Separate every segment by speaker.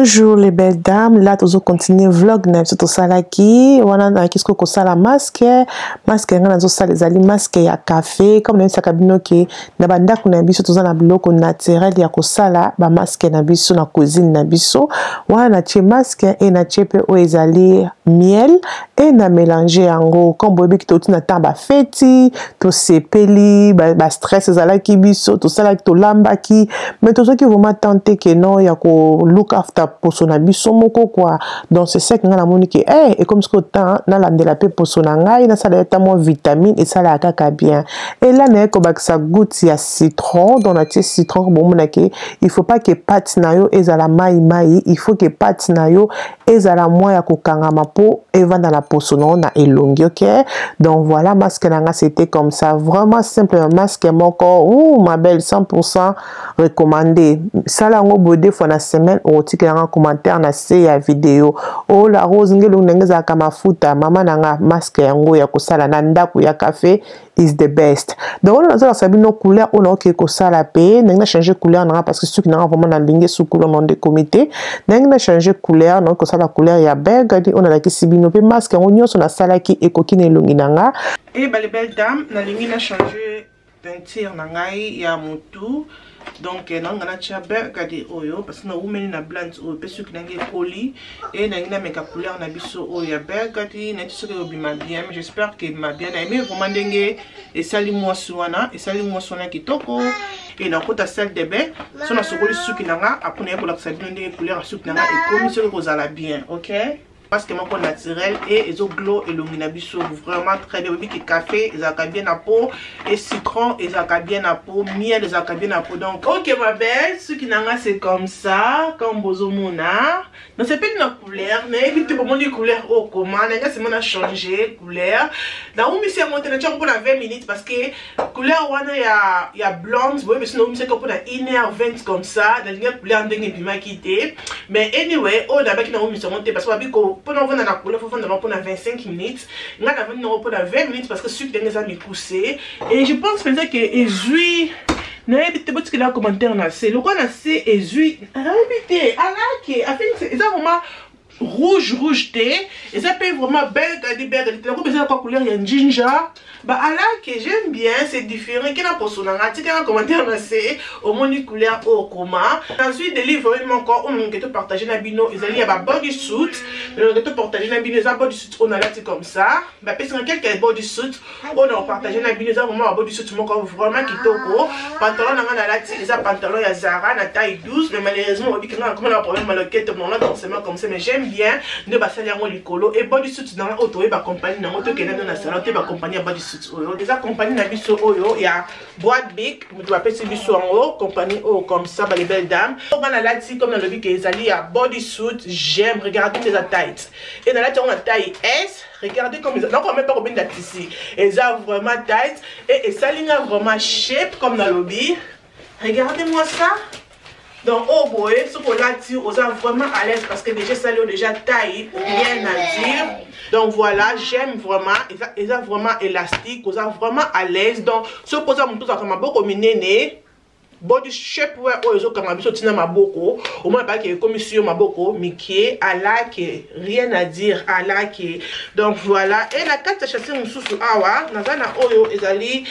Speaker 1: Bonjour les belles dames, là toujours continuer vlog na tout ça là qui wana na qu'est-ce que ça la masque ngana zo ça les ali masque ya café comme na sakabino ki na banda kuna biso toza na biloko naturel ya ko sala ba masque na biso na cuisine na biso wana na tie masque et na tie pe o ezali miel et na mélanger yango comme boyebi ki to tina tamba feti to sepeli ba stress ezala ki biso to sala ki to lamba ki mais to qui vraiment tenter que non ya ko look after poso na biso moko quoi donc c'est ça que ngana moni que et comme ce que temps na landela pe poso na ngai na sala ta mo vitamine et ça la kaka bien et là na ko baksa goutte ya citron dans la citron bon mona que il faut pas que pâte na yo ezala mai il faut que pâte na yo ezala moi ya ko kangama po eva dans la poso na elongi OK donc voilà masque na c'était comme ça vraiment simple masque moko ma belle 100% recommandé ça la ngo bodé fois na semaine au en commentaire na se ya vidéo oh la rose ngelo ngeza kama mafuta mama nanga masque yango ya kosala na ndako ya café is the best donc on a sabi no couleur on a ko sala pe nanga changer couleur nanga parce que ceux qui n'ont vraiment na lingue sous couleur non de comité nanga changer couleur non ko sala couleur ya bergadi on a la kisibino pe masque yango nyonso na sala ki ekokine longi nanga et ba les belles dames na lingi na changer teinture nanga ya mutu donc nangana tia bergadi oyo parce que na umeni na blanc oyo pe soki nange poli et nangina meka couleur na biso oyo ya bergadi na tiso ke obima bien mais j'espère que ma bien na aimé vraiment ndenge et sali mwaswana kitoko et na kota salle de bain so na sokoli suki nanga apona ya kola sabino ndenge couleur suki nanga et comme so ko zala bien OK parce que mon naturel et ils ont glow et l'ominabiso vraiment très bien que café ils ont bien à peau et citron ils ont bien à peau miel ils ont bien à peau donc OK ma belle ce qui n'a c'est comme ça comme bozo mona non c'est pas une couleur mais vite pour mon couleur au comment là c'est mon a changé couleur là où monsieur monté na pour la 20 minutes parce que couleur wana ya blonde oui mais sinon monsieur pour la 1h20 comme ça dans une couleur ndenge bima quitté mais anyway oh d'abord qui na monsieur monté parce que pendant qu'on a la couleur, il faut faire pendant 25 minutes. On a pendant 20 minutes parce que celui qui a mis poussé. Et je pense peut-être que Ezui. N'a pas de ce commentaire là. C'est le quoi là c'est Ezui. Répétez. Alors que c'est vraiment rouge thé et ça peut vraiment bergadi la couleur il y a un ginger bah alors que j'aime bien c'est différent qui n'a pas son article en commentaire c'est au moins une couleur au coma ensuite délivrer encore on peut partager na bino ils allaient à bodysuit on peut partager na bino ça bodysuit on a là comme ça bah parce que quelques bodysuit on a partagé na bino ça vraiment bodysuit encore vraiment kitoko pantalon na là ça pantalon ya Zara na taille 12 mais malheureusement on dit que comme on a problème à l'enquête on a forcément comme ça mais j'aime bien ne pas salir mon licolo et bodysuit dans auto et ba compagnie na moto que na salon te ba compagnie bodysuit oyo déjà compagnie na biso oyo ya boîte big vous doit appeler biso en haut compagnie oh comme ça ba les belles dames on va la dit comme dans le big ezali ya bodysuit j'aime regarder les tailles et dans la on a taille S regardez comme ils donc on met pas combien de ici et ça vraiment tight et ça ligne vraiment shape comme dans le lobby regardez-moi ça. Donc, oh boy, ce qu'on a dit, on est vraiment à l'aise parce que déjà, ça l'a déjà taillé, rien à dire. Donc voilà, j'aime vraiment, ils sont vraiment élastiques, ils sont vraiment à l'aise. Donc, ce qu'on a tout ça comme beaucoup minéné, body shape ouais, oh ils ont comme habitude tina maboko, au moins pas que comme sur maboko, Mickey, à la que rien à dire, à la que. Donc voilà, et la carte chasser un sous awa, nazana oyo ezali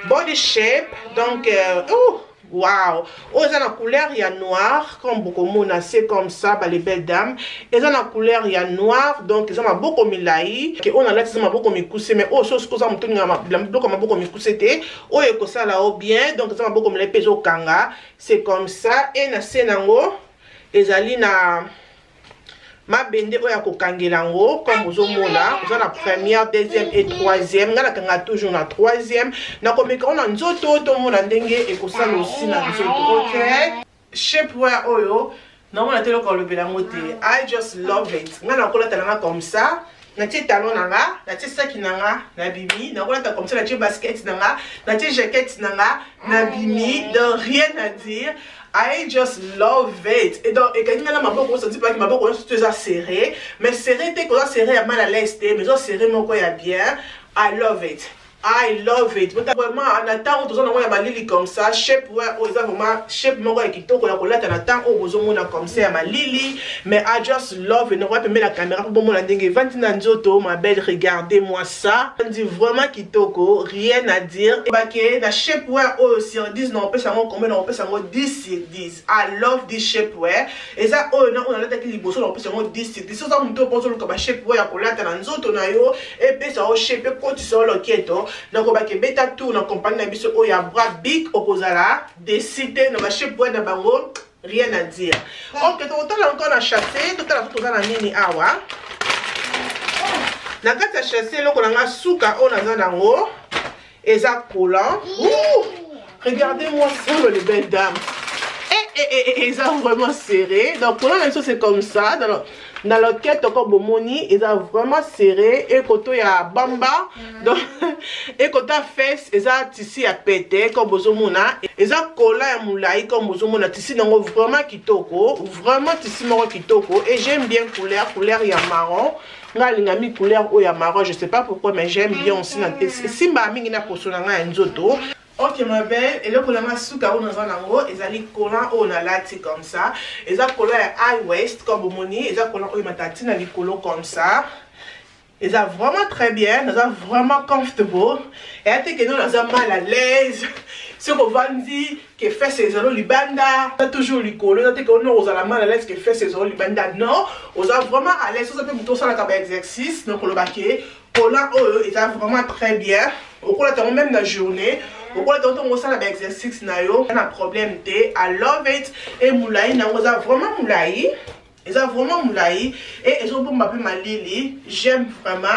Speaker 1: body shape, donc oh Waouh! Oh, ils ont la couleur, il y a noir, comme beaucoup de monde, c'est comme ça, bah, les belles dames. Ils ont la couleur, il y a noir, donc ils ont beaucoup de milaï. On a là, ils ont beaucoup de coussé, mais oh, chose que ça, beaucoup de coussé, oh, et que ça là, oh, bien, donc ils ont beaucoup de milaï, au kanga. C'est comme ça, et na senango, ils ont na. Ma bende oya ko kangelango comme vous mona vous la première deuxième et troisième ngala kanga toujours na troisième na komeka on nzoto to mona ndenge e ko sala aussi na nzoto OK shapewear oyo na mona telo ko lobela ngote I just love it ngala ko la talanga comme ça na ti talon nanga na ti sac nanga na bimi na ko la ta comme ça na ti basket nanga na ti jacket nanga na bimi de rien à dire. I just love it. Et donc, et quand il y a ma boque, on se dit pas que ma boque, on se serré, mais serré, t'es qu'on a serré à mal à l'est, mais on serré mon quoi, bien. I love it. I love it. Vraiment, en attendant, on a ma lily comme ça. Shapewear, oh, vraiment, shape mon quoi qui toque la collette en attendant, oh, on a comme ça ma lily. Mais I just love it. On va mettre la caméra pour mon landing. Vantinanzoto, ma belle, regardez-moi ça. On dit vraiment qui toque, rien à dire. Et bah, que la shapewear, oh, sur 10, non, on peut savoir combien, on peut savoir 10 sur 10. I love this shapewear. Et ça, oh, non, on a l'attaqué les bossos, on peut savoir 10 sur 10. Ça, on peut penser que ma shapewear, on l'a dans zoto, et puis ça, on shape, quand tu sors le keto. Donc on va que beta tour na compagnie na biso o ya bras big opposala décider na shapewear na bango rien à dire. OK, total encore na chassé, total tout na nini awa. Na kata chassé loko na suka o na zanango eza collant. Regardez-moi ça les belles dames. Et ils ont vraiment serré. Donc pour l'instant c'est comme ça. Dans le quête encore bomoni, ils ont vraiment serré. Et quand il y a bamba, donc et quand ta fesse, ils ont tissu à péter comme bozomona. Ils ont collé à moulaï comme bozomona. Tissu donc vraiment kitoko, vraiment tissu marron kitoko. Et j'aime bien couleur il y a marron. Nga lingami couleur ou ya marron, je sais pas pourquoi, mais j'aime bien aussi. Si ma mingi na posonanga nzoto. Ok ma belle, et là pour la masuka on a un ils allaient collant on a là comme ça, ils ont collé high waist comme moni, ils ont collé on matatine les colons comme ça. Ils ont vraiment très bien, ils ont vraiment comfortable. Et à que nous sommes mal à l'aise. Ce qu'on va dire que fait ses euros libanda, toujours les colons, que nous on a mal à l'aise que fait ses euros libanda. Non, on a vraiment à l'aise, ça peut plutôt ça la exercice, donc on le baquet. Collant ils ont vraiment très bien. Au cours de même la journée. Pourquoi donc on ça l'exercice na yo un problème té I love it et moulaï na on a vraiment moulaï ils ont vraiment moulaï et ils ont bon m'appeler ma lily j'aime vraiment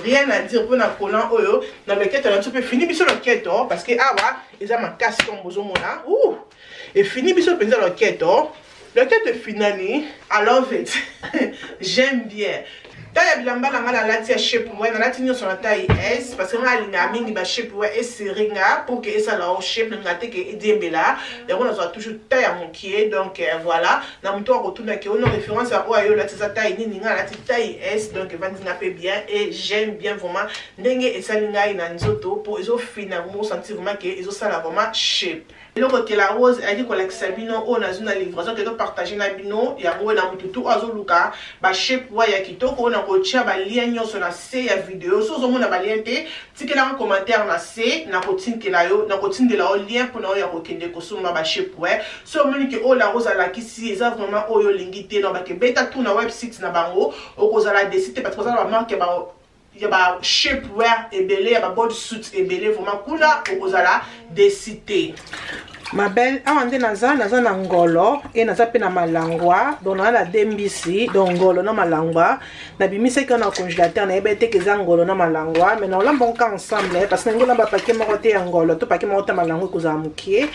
Speaker 1: rien à dire pour na collant oyo dans le quête un petit peu fini biso le quête parce que ah ouais ils ont ma casse comme bozomona et fini biso penza le quête finani I love it j'aime bien. Taille bilamba na ngala lati ya shapewear na lati nyo sur la taille S parce que nga linga mingi ba shapewear et seringa pour que ça la shape na te ke edembela et on a toujours taille à mokier donc voilà na mto retourna ke on référence à oyo lati sa taille ni nga lati taille S donc vandinga pe bien et j'aime bien vraiment ndenge et ça linga ina nzoto pour iso finalement sentir vraiment que iso ça la vraiment shape. Le côté la rose a dit collection bino on a une livraison que de partager na bino ya bo na mututu azoluka ba shapewear ya kitoko na kotia ba lien nyonso na se ya vidéo so zo mona ba lien te tikela en commentaire na se na kotinkela yo na kotindela o lien pour na ya kokende kosoma ba shapewear so moni ke o la rose ala kisi eza vraiment oyo lingité na ba ke beta tout na website na bango o kozala décider parce que ça va marquer ba il y a shapewear et belé, il y a bodysuit et belé, vraiment cool au kozala décider. Ma belle, on est dans ngolo et naza pe na malangwa donc na la dembisi donc ngolo na malangwa na bimise qu'on a congélateur na ebete ke za ngolo na malangwa mais na lamba on ensemble parce que ngolo ba paquet mo côté ngolo to paquet mo ta malangwa ko za mukie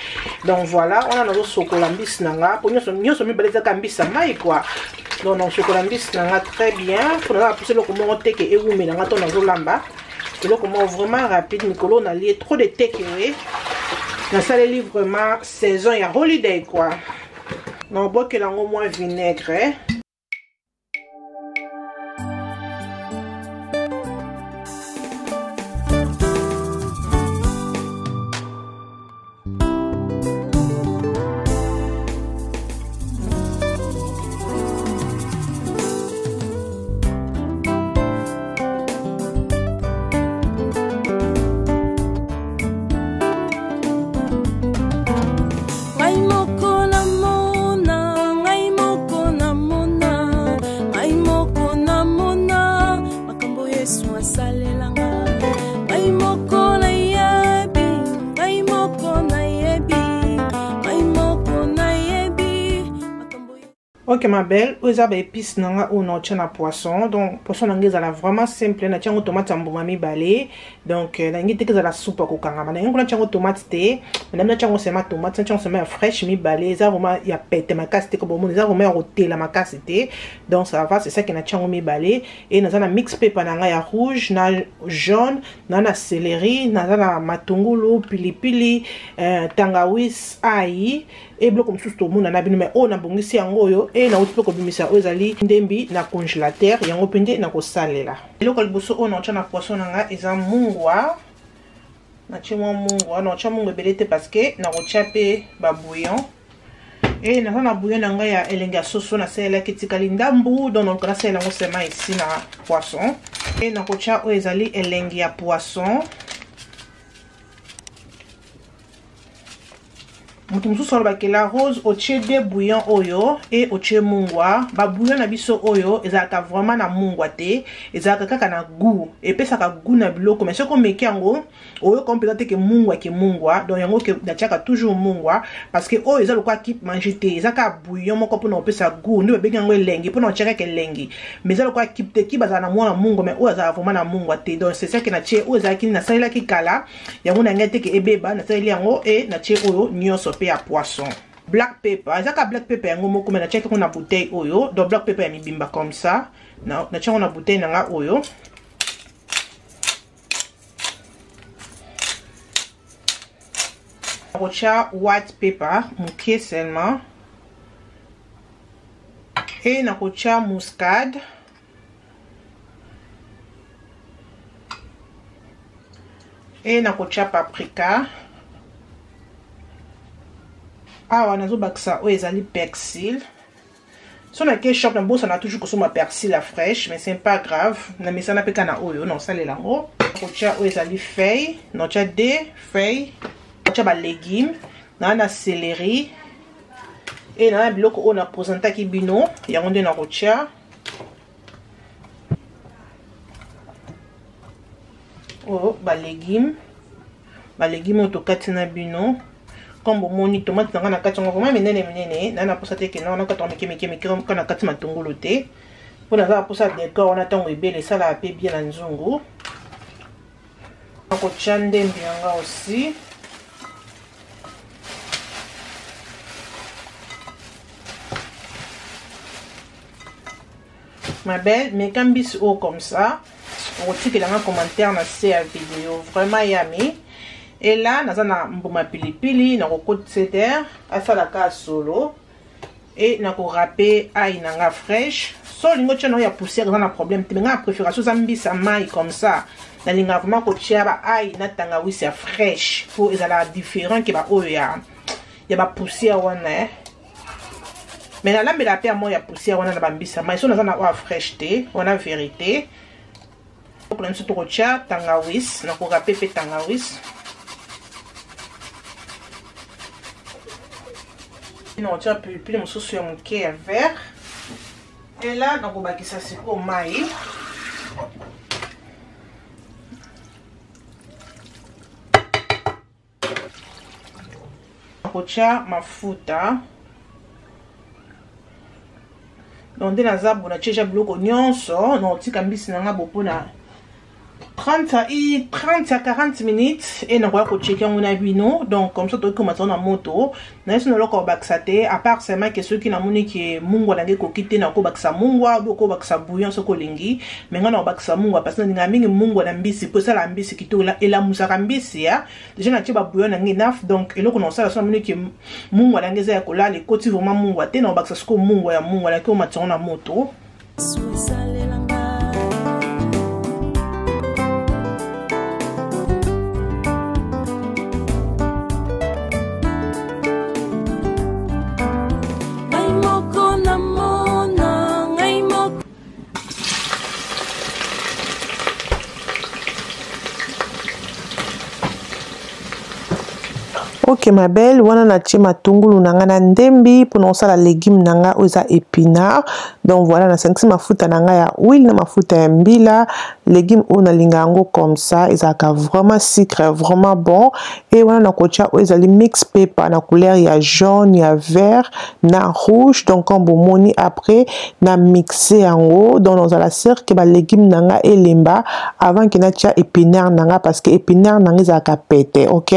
Speaker 1: donc voilà on a no sokola mbisi nanga pour nyoso mi baleza ka mbisa mai quoi donc non sokola mbisi nanga très bien pour na pousser le comment te ke ewumi nanga to na zo lamba le comment vraiment rapide Nicolo na lié trop de takeaway. Dans ça les livres vraiment saison il y a holiday quoi. Non bon que là au moins vinaigre. Ok ma belle, vous avez épices nanga ou non tchana poisson. Donc poisson nanga ça vraiment simple na tchango tomate mbuma mi balé. Donc nanga teke za la soupe ko kanga. Na nanga tchango tomate té, na tchango sema tomate, tchango sema fraîche mi balé. Ça vraiment ya pète ma casse té ko bon, ça vraiment roté la ma casse té. Donc ça va, c'est ça que na tchango mi balé et na mix pepper nanga ya rouge, na jaune, na céleri, na matungulu, pilipili, tangawis, ail et bloc comme tout le monde na bino mais on a bongisi yango yo et na uti ko bimisa ozali ndembi na congélateur yango pende na ko salela eloko liboso on a na poisson nanga eza mungwa na chimwa mungwa na cha mungwa belete parce que na ko chape ba bouillon et na bouillon nanga ya elenga soso na sela kitikali ndambu donc on sela ngo sema ici na poisson et na ko cha ozali elengi ya poisson. Mutu solo bakela rose otie de bouillon oyo et otie mungwa ba bouillon na biso oyo ezaka vraiment na mungwa te ezaka kaka na goût et pesa ka goût na biloko mais soko meki yango oyo kompeza te ke mungwa donc yango ke dachaka toujours mungwa parce que oyo eza lokwa ki manger te ezaka bouillon moko pona opesa goût nde bebenga yango elengi pona otiaka ke elengi mais eza lokwa ki te ki bazana na mwana mungwa mais oyo ezaka vraiment na mungwa te donc c'est ça que na tie oyo ezaki na salela ki kala yango na ngete ke ebeba na salela yango et na tie oyo nyonso à poisson. Black pepper, ezaka black pepper yango moko mais na tiaka na bouteille oyo. Donc black pepper ya mibimba comme ça. Na tiaka na bouteille nanga oyo. Rocha white pepper, mukie seulement. Et na rocha muscade. Et na rocha paprika. Ah, on a zo ezali persil. Si on a ketchup, on a toujours consommé persil à fraîche, mais c'est pas grave. Na mesa na peka na oyo, non ça les lango. Kocha ezali feuille, non cha des feuilles, kocha ba légumes, na céleri. Et na biloko on a posanta ki bino, ya onde na kocha. Oh, ba légumes to katina bino. Comme moni tomate na kati ngo vraiment menene na posa te ke na kati meke kana kati matungulu te pona za posa décor na tango ebele sala pe bien na nzungu ko chande mbianga aussi ma belle mais cambis haut comme ça on retire que dans un commentaire na la vidéo vraiment yummy. Et là, nous avons mbuma pilipili, nous avons côte cédère, asalaka solo, et nous avons râpé ail nanga fraîche. So lingo tchano ya poussière, nous avons un problème. Tu as préférence zambi sa maille comme ça. Dans linga vraiment ko tchaba ail na tangawisi ya fraîche. Pour ezala différent que ba oya. Ya ba poussière wana. Mais la lambe la paix moi ya poussière wana na bambisa maille. So nous avons wa fraîche té, wana vérité. Donc nous avons tcha tangawis, nous avons râpé pe tangawis. On tient plus mon sauce sur mon quai vert et là donc on va que ça c'est au maïs on tient ma mafuta donc dès la zab on a déjà bloqué nyonso on tika mbisi nanga bopona 30 à 40 minutes et on va checker on a vino donc comme ça tu commences en moto na yesu na loko baksate à part seulement que ceux qui na moni que mungwa nange ko kite na ko baksa mungwa ko baksa bouillon so ko lingi mais ngana baksa mungwa parce que ninga mingi mungwa na mbisi po ça la mbisi kito la ela musaka mbisi ya déjà na tiba bouillon nange naf donc eloko non ça la so moni que mungwa nange za ko la les côtés vraiment mungwa te na baksa ko mungwa ya mungwa la ko matsa na moto. Ok ma belle, wana na tie matungulu nanga na ndembi pour non ça la légume nanga oza épinard. Donc voilà na 5 mafuta nanga ya huile na mafuta ya mbila, légume on a lingango comme ça, ezaka vraiment sucre vraiment bon et wana na kocha ezali mix pepper na couleur ya jaune, ya vert, na rouge donc comme bomoni après na mixer yango donc dans la sir que ba légume nanga elemba avant que na tia épinard nanga parce que épinard nanga ezaka pété, OK?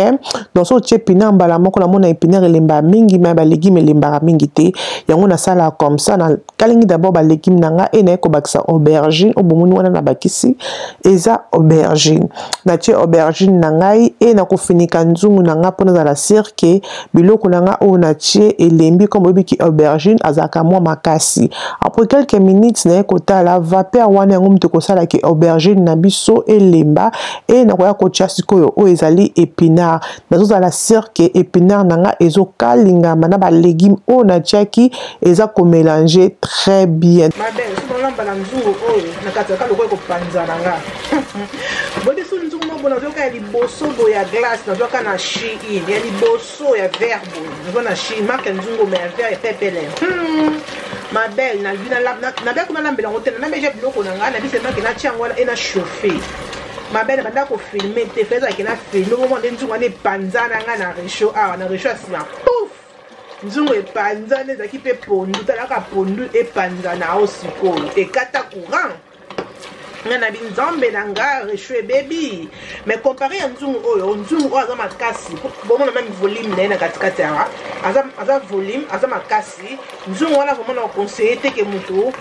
Speaker 1: Donc so tie épinard mbala moko la mona épinard elemba mingi mais ba légume elemba mingi te yango na sala comme ça na kalingi d'abord ba légume nanga et na ko bakisa aubergine o bomoni wana na bakisi eza aubergine na tie aubergine nangai et na ko finika nzungu nanga pona za la sirke biloko nanga o na tie elembi comme obiki aubergine azaka mwa makasi après quelques minutes na kota la vapeur wana yango mte ko sala ki aubergine na biso elemba et na ko ya ko tia sikoyo o ezali épinard na za la sirke épinard nanga ezo kalinga mana ba légume o na tiaki eza ko mélanger très bien.
Speaker 2: Ma belle, si on lamba na nzungu oyo na kataka loko ko panzana nga. Bodi su nzungu mo bona zoka ya liboso bo ya glace na zoka na chi in ya liboso ya verbe na na chi marque nzungu mais vert et pepele. Ma belle na bina na belle ko na lambela ngote na meje biloko na nga na bise marque na tiango na ena chauffer. Ma belle banda ko filmer te feza ki na filmer mo mo nzungu na panzana nga na réchaud ah na réchaud asima. Nzungu epanzana ezaki pe pondu talaka pondu epanzana au sikolo ekata courant ngana binzambe nanga rechwe baby mais comparé à nzungu oyo aza makasi bomona même volume na katikati ya aza volume aza makasi nzungu wana vraiment na conseiller te ke mutu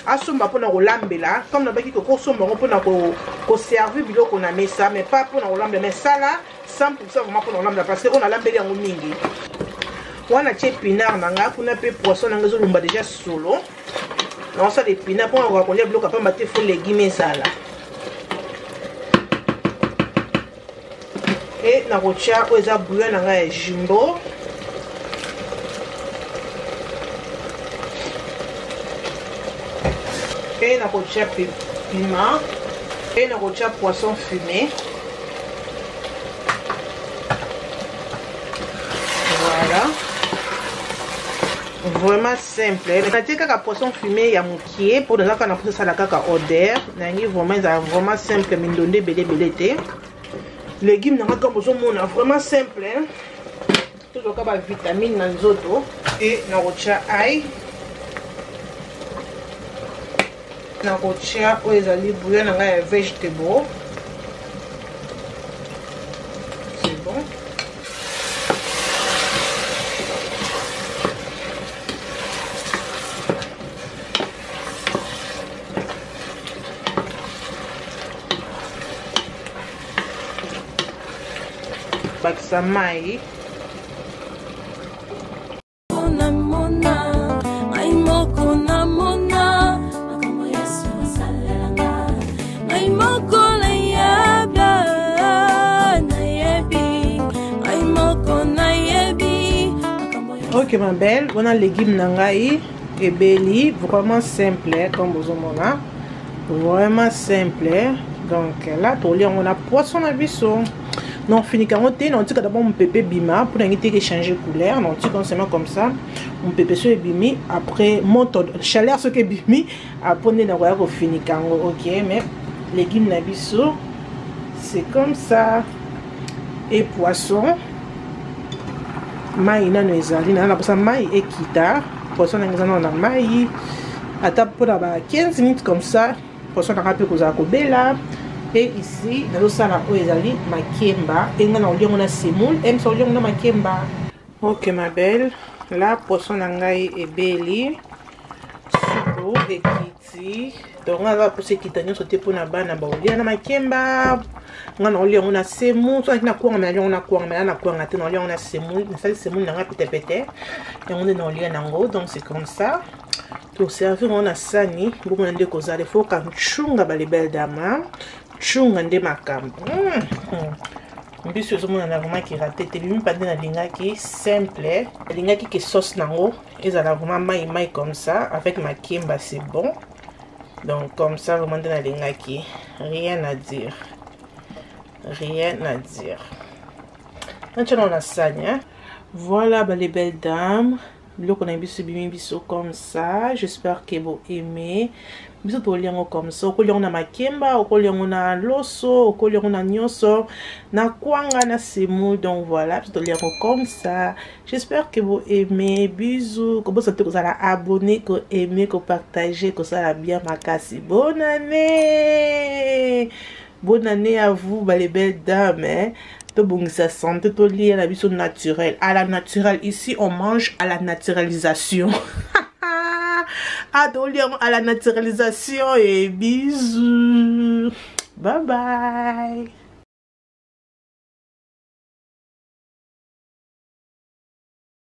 Speaker 2: asomba pona kolambela comme na baki ko somba pona ko servir biloko na mesa mais pas pona kolambela mais ça là 100% vraiment pona kolambela parce que on a lambeli yango mingi wana tie épinard nanga kuna pe poisson nanga zo lumba déjà solo na ça l'épinard pour on va connaître bloc après maté faut légumes ça là et na rocha oza bouillon nanga jumbo et na rocha piment et na rocha poisson fumé. Voilà. Vraiment simple. Na tika ka poisson fumé ya mukie pour dans na pousser ça la kaka odeur. Nangi vraiment simple mindonde belé te. Légumes na comme besoin mona vraiment simple. Tout le cas vitamine na nzoto et na rocha ail. Na rocha o ezali bouillon na vegetable. C'est bon. Bakisa mai ok ma belle, on a légumes nangai et belly vraiment simple comme vous voyez, vraiment simple. Donc là pour lire on a poisson à biseau. Non, fini quand on non, tu d'abord mon pépé bima pour n'inviter changer couleur. Non, tu consommes comme ça. Mon pépé sur bimi après monte chaleur ce que bimi après on est dans le fini quand ok mais légumes nabiso c'est comme ça et poisson mai na ezali na pour ça mai et kita poisson na mai ata pour la 15 minutes comme ça poisson na rapé koza ko bela. Et ici, dans le salon, ezali makemba. Et on a semoule. Et on a makemba. Ok, ma belle. Là, poisson nangai et belly. Soupe et kiti. Donc, on va pousser kitani sauter pour na bana ba. On a makemba. On a semoule. On a quoi? On a quoi? On a quoi? On a semoule. On a semoule nanga pété. Et on est dans le nango. Donc, c'est comme ça. Pour servir, on a sani. Beaucoup de choses. Il faut qu'on chunga ba les belles dames. Chunga nde makambo. Mbiso zo mona na vraiment ki raté te bimi pas na linga ki simple, linga ki sauce nango, ezala vraiment mai comme ça avec ma kimba c'est bon. Donc comme ça vraiment na linga ki rien à dire. Rien à dire. on a ça, hein. Voilà, bah, les belles dames. On a biso comme ça. J'espère que vous aimez. Biso to liango comme ça. Ko liango na makemba, ko liango na loso, ko liango na nyoso, na kwanga na semu. Donc voilà, biso to liango comme ça. J'espère que vous aimez. Bisous. Comme ça, vous allez abonner, que aimer, que partager, que ça va bien makasi. Bonne année. Bonne année à vous, bah, les belles dames, hein. Tout bon, ça santé, tout lié à la vie naturelle. À la naturelle, ici, on mange à la naturalisation. À la naturalisation et bisous. Bye bye.